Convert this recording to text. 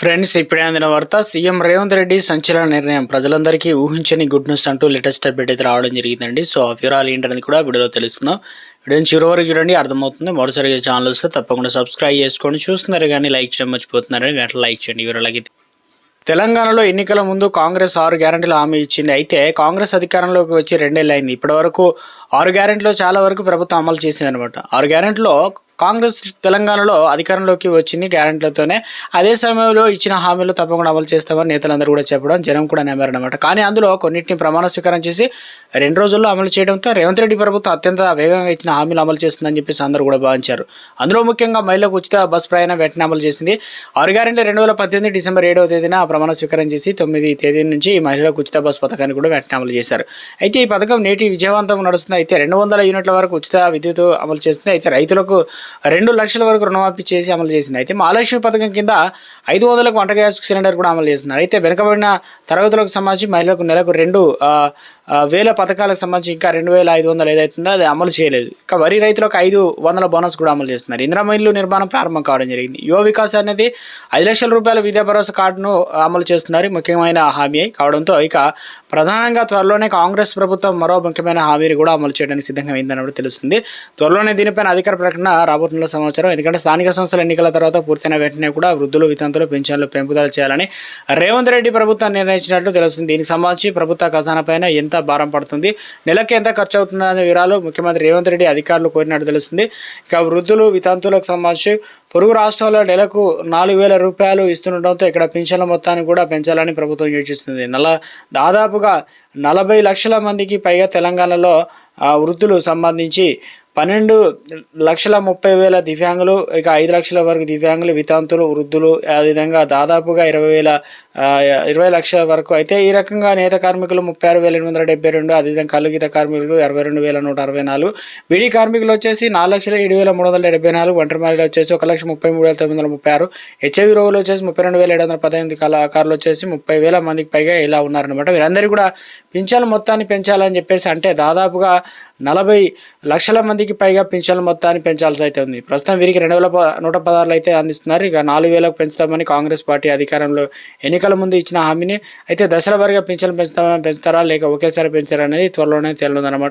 Friends, ఇప్పుడే అందిన వార్త. సీఎం రేవంత్ రెడ్డి సంచలన నిర్ణయం. ప్రజలందరికీ ఊహించని గుడ్ న్యూస్ అంటూ లేటెస్ట్ అప్డేట్ అయితే రావడం జరిగిందండి. సో ఆ వివరాలు ఏంటనేది కూడా వీడియోలో తెలుస్తుందాం. వీడియోని చివరి వరకు చూడండి, అర్థమవుతుంది. మొదటిసారిగా ఛానల్ వస్తే తప్పకుండా సబ్స్క్రైబ్ చేసుకోండి. చూస్తున్నారు కానీ లైక్ చేయడం మర్చిపోతున్నారని వెంటనే లైక్ చేయండి. వివరాలకి తెలంగాణలో ఎన్నికల ముందు కాంగ్రెస్ 6 గ్యారెంటీలు హామీ ఇచ్చింది. అయితే కాంగ్రెస్ అధికారంలోకి వచ్చి 2 ఏళ్ళు అయింది. ఇప్పటి వరకు 6 గ్యారెంటీలో చాలా వరకు ప్రభుత్వం అమలు చేసింది అనమాట. 6 గ్యారెంటీలో కాంగ్రెస్ తెలంగాణలో అధికారంలోకి వచ్చింది గ్యారెంటీలతోనే. అదే సమయంలో ఇచ్చిన హామీలు తప్పకుండా అమలు చేస్తామని నేతలందరూ కూడా చెప్పడం, జనం కూడా నమ్మారనమాట. కానీ అందులో కొన్నింటిని ప్రమాణ స్వీకారం చేసి 2 రోజుల్లో అమలు చేయడంతో రేవంత్ రెడ్డి ప్రభుత్వం అత్యంత వేగంగా ఇచ్చిన హామీలు అమలు చేస్తుందని చెప్పేసి అందరూ కూడా భావించారు. అందులో ముఖ్యంగా మహిళలకు ఉచిత బస్ ప్రయాణం వెంటనే అమలు చేసింది. 6 గ్యారెంటీలు 2018 డిసెంబర్ 7వ తేదీన ప్రమాణ స్వీకారం చేసి 9 తేదీ నుంచి మహిళలకు ఉచిత బస్ పథకాన్ని కూడా వెంటనే అమలు చేశారు. అయితే ఈ పథకం నేటి విజయవంతం నడుస్తుంది. అయితే 200 యూనిట్ల వరకు ఉచిత విద్యుత్ అమలు చేస్తుంది. అయితే రైతులకు 2 లక్షల వరకు రుణమాఫీ చేసి అమలు చేసింది. అయితే మహాలక్ష్మి పథకం కింద 500లకు వంట గ్యాస్ సిలిండర్ కూడా అమలు చేస్తున్నారు. అయితే వెనుకబడిన తరగతులకు సంబంధించి మహిళలకు నెలకు 2,000 పథకాలకు సంబంధించి ఇంకా 2,500 ఏదైతుందో అది అమలు చేయలేదు. ఇంకా వరి రైతులకు 500 బోనస్ కూడా అమలు చేస్తున్నారు. ఇందిరమ్మ ఇల్లు నిర్మాణం ప్రారంభం కావడం జరిగింది. యువ వికాస్ అనేది 5 లక్షల రూపాయల విద్యా భరోసా కార్డును అమలు చేస్తున్నారు. ముఖ్యమైన హామీ కావడంతో ఇక ప్రధానంగా త్వరలోనే కాంగ్రెస్ ప్రభుత్వం మరో ముఖ్యమైన హామీని కూడా అమలు చేయడానికి సిద్ధంగా అయిందని తెలుస్తుంది. త్వరలోనే దీనిపైన అధికార ప్రకటన రాబోతున్న సమాచారం. ఎందుకంటే స్థానిక సంస్థల ఎన్నికల తర్వాత పూర్తయిన వెంటనే కూడా వృద్ధులు, వితంతులు, పెన్షన్లు పెంపుదల చేయాలని రేవంత్ రెడ్డి ప్రభుత్వం నిర్ణయించినట్లు తెలుస్తుంది. దీనికి సంబంధించి ప్రభుత్వ ఖజానా పైన ఎంత భారం పడుతుంది, నెలకి ఎంత ఖర్చు అవుతుంది అనే వివరాలు ముఖ్యమంత్రి రేవంత్ రెడ్డి అధికారులు కోరినట్టు తెలుస్తుంది. ఇక వృద్ధులు, వితంతులకు సంబంధించి పొరుగు రాష్ట్రంలో నెలకు 4,000 రూపాయలు ఇస్తుండటంతో ఇక్కడ పింఛన్ల మొత్తాన్ని కూడా పెంచాలని ప్రభుత్వం యోచిస్తుంది. దాదాపుగా 40 లక్షల మందికి పైగా తెలంగాణలో వృద్ధులు సంబంధించి 12,30,000 దివ్యాంగులు, ఇక 5 లక్షల వరకు దివ్యాంగులు, వితంతులు, వృద్ధులు, అదేవిధంగా దాదాపుగా 20 లక్షల వరకు. అయితే ఈ రకంగా నేత కార్మికులు 36,872, అదేవిధంగా కలుగీత కార్మికులు 62,164, బీడీ కార్మికులు వచ్చేసి 4,07,374, ఒంటరి మహిళలు వచ్చేసి 1,33,936, హెచ్ఐవి రోగులు వచ్చేసి 32,718, కళాకారులు వచ్చేసి 30,000 మందికి పైగా ఇలా ఉన్నారనమాట. వీరందరూ కూడా పింఛన్ల మొత్తాన్ని పెంచాలని చెప్పేసి, అంటే దాదాపుగా 40 లక్షల మందికి పైగా పింఛన్ల మొత్తాన్ని పెంచాల్సి అయితే ఉంది. ప్రస్తుతం వీరికి 2,116 అయితే అందిస్తున్నారు. ఇక 4,000కు పెంచుతామని కాంగ్రెస్ పార్టీ అధికారంలో ఎన్నికల ముందు ఇచ్చిన హామీని అయితే దశల వారీగా పింఛన్లు పెంచుతారా లేక ఒకేసారి పెంచారా అనేది త్వరలోనే తేలనుందన్నమాట.